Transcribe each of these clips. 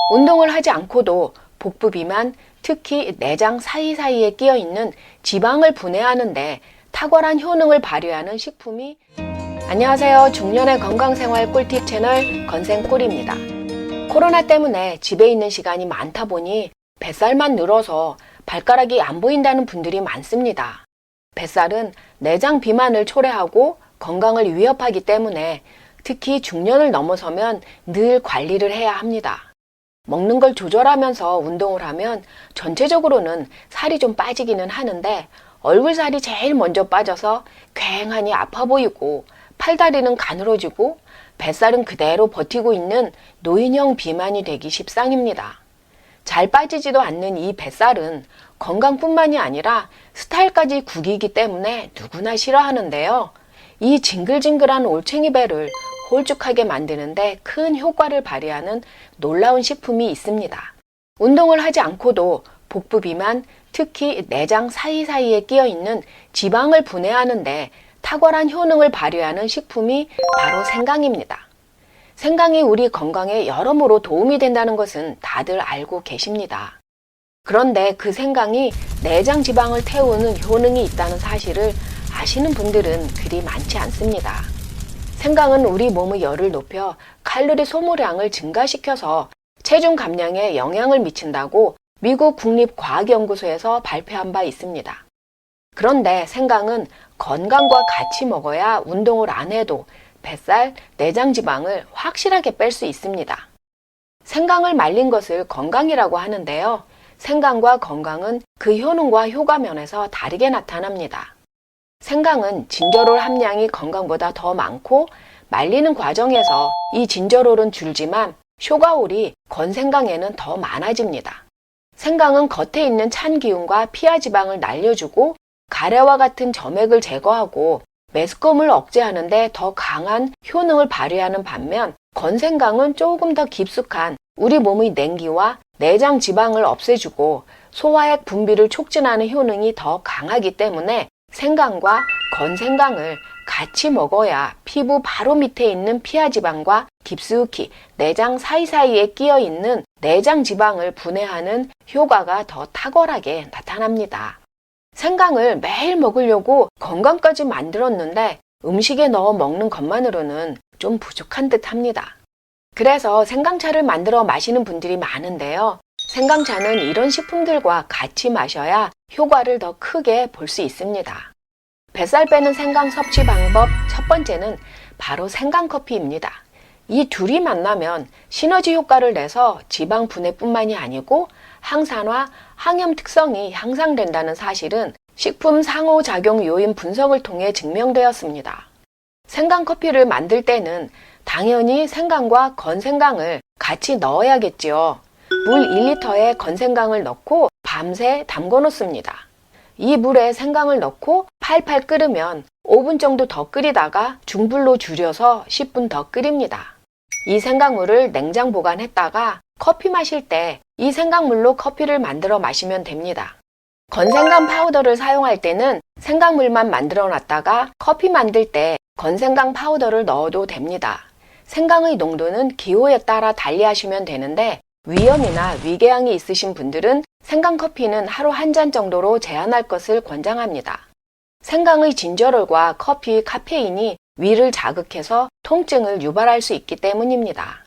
운동을 하지 않고도 복부 비만, 특히 내장 사이사이에 끼어있는 지방을 분해하는데 탁월한 효능을 발휘하는 식품이 안녕하세요. 중년의 건강생활 꿀팁 채널 건생꿀입니다. 코로나 때문에 집에 있는 시간이 많다 보니 뱃살만 늘어서 발가락이 안 보인다는 분들이 많습니다. 뱃살은 내장 비만을 초래하고 건강을 위협하기 때문에 특히 중년을 넘어서면 늘 관리를 해야 합니다. 먹는 걸 조절하면서 운동을 하면 전체적으로는 살이 좀 빠지기는 하는데 얼굴 살이 제일 먼저 빠져서 괭하니 아파 보이고 팔다리는 가늘어지고 뱃살은 그대로 버티고 있는 노인형 비만이 되기 십상입니다. 잘 빠지지도 않는 이 뱃살은 건강뿐만이 아니라 스타일까지 구기기 때문에 누구나 싫어하는데요. 이 징글징글한 올챙이 배를 홀쭉하게 만드는데 큰 효과를 발휘하는 놀라운 식품이 있습니다. 운동을 하지 않고도 복부 비만, 특히 내장 사이사이에 끼어있는 지방을 분해하는데 탁월한 효능을 발휘하는 식품이 바로 생강입니다. 생강이 우리 건강에 여러모로 도움이 된다는 것은 다들 알고 계십니다. 그런데 그 생강이 내장 지방을 태우는 효능이 있다는 사실을 아시는 분들은 그리 많지 않습니다. 생강은 우리 몸의 열을 높여 칼로리 소모량을 증가시켜서 체중 감량에 영향을 미친다고 미국 국립과학연구소에서 발표한 바 있습니다. 그런데 생강은 건강과 같이 먹어야 운동을 안 해도 뱃살, 내장 지방을 확실하게 뺄 수 있습니다. 생강을 말린 것을 건강이라고 하는데요. 생강과 건강은 그 효능과 효과 면에서 다르게 나타납니다. 생강은 진저롤 함량이 건강보다 더 많고 말리는 과정에서 이 진저롤은 줄지만 쇼가올이 건생강에는 더 많아집니다. 생강은 겉에 있는 찬 기운과 피하 지방을 날려주고 가래와 같은 점액을 제거하고 메스꺼움을 억제하는데 더 강한 효능을 발휘하는 반면 건생강은 조금 더 깊숙한 우리 몸의 냉기와 내장 지방을 없애주고 소화액 분비를 촉진하는 효능이 더 강하기 때문에 생강과 건생강을 같이 먹어야 피부 바로 밑에 있는 피하 지방과 깊숙이 내장 사이사이에 끼어 있는 내장 지방을 분해하는 효과가 더 탁월하게 나타납니다. 생강을 매일 먹으려고 건강까지 만들었는데 음식에 넣어 먹는 것만으로는 좀 부족한 듯 합니다. 그래서 생강차를 만들어 마시는 분들이 많은데요. 생강차는 이런 식품들과 같이 마셔야 효과를 더 크게 볼 수 있습니다. 뱃살 빼는 생강 섭취 방법 첫 번째는 바로 생강커피입니다. 이 둘이 만나면 시너지 효과를 내서 지방 분해뿐만이 아니고 항산화, 항염 특성이 향상된다는 사실은 식품 상호작용 요인 분석을 통해 증명되었습니다. 생강커피를 만들 때는 당연히 생강과 건생강을 같이 넣어야겠지요. 물 1리터에 건생강을 넣고 밤새 담궈 놓습니다. 이 물에 생강을 넣고 팔팔 끓으면 5분 정도 더 끓이다가 중불로 줄여서 10분 더 끓입니다. 이 생강물을 냉장 보관했다가 커피 마실 때 이 생강물로 커피를 만들어 마시면 됩니다. 건생강 파우더를 사용할 때는 생강물만 만들어 놨다가 커피 만들 때 건생강 파우더를 넣어도 됩니다. 생강의 농도는 기호에 따라 달리하시면 되는데 위염이나 위궤양이 있으신 분들은 생강커피는 하루 한 잔 정도로 제한할 것을 권장합니다. 생강의 진저롤과 커피, 카페인이 위를 자극해서 통증을 유발할 수 있기 때문입니다.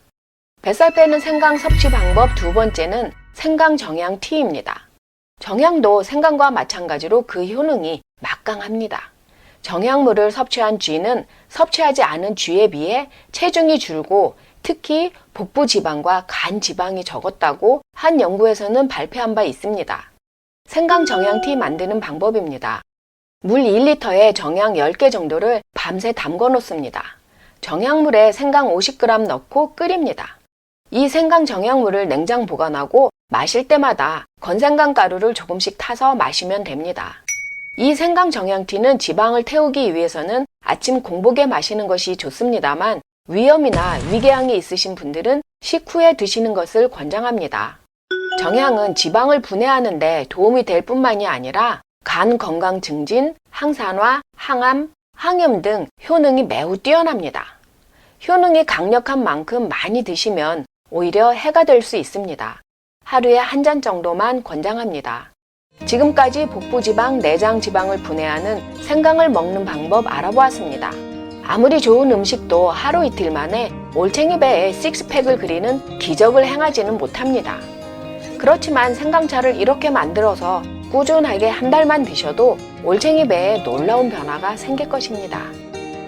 뱃살 빼는 생강 섭취 방법 두 번째는 생강 정향 티입니다. 정향도 생강과 마찬가지로 그 효능이 막강합니다. 정향물을 섭취한 쥐는 섭취하지 않은 쥐에 비해 체중이 줄고 특히 복부 지방과 간 지방이 적었다고 한 연구에서는 발표한 바 있습니다. 생강 정향티 만드는 방법입니다. 물 1리터에 정향 10개 정도를 밤새 담궈 놓습니다. 정향물에 생강 50g 넣고 끓입니다. 이 생강 정향물을 냉장 보관하고 마실 때마다 건생강 가루를 조금씩 타서 마시면 됩니다. 이 생강 정향티는 지방을 태우기 위해서는 아침 공복에 마시는 것이 좋습니다만 위염이나 위궤양이 있으신 분들은 식후에 드시는 것을 권장합니다. 정향은 지방을 분해하는 데 도움이 될 뿐만이 아니라 간 건강 증진, 항산화, 항암, 항염 등 효능이 매우 뛰어납니다. 효능이 강력한 만큼 많이 드시면 오히려 해가 될 수 있습니다. 하루에 한 잔 정도만 권장합니다. 지금까지 복부지방, 내장지방을 분해하는 생강을 먹는 방법 알아보았습니다. 아무리 좋은 음식도 하루 이틀 만에 올챙이 배에 식스팩을 그리는 기적을 행하지는 못합니다. 그렇지만 생강차를 이렇게 만들어서 꾸준하게 한 달만 드셔도 올챙이 배에 놀라운 변화가 생길 것입니다.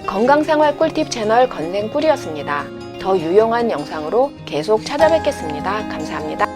건강생활 꿀팁 채널 건생꿀이었습니다. 더 유용한 영상으로 계속 찾아뵙겠습니다. 감사합니다.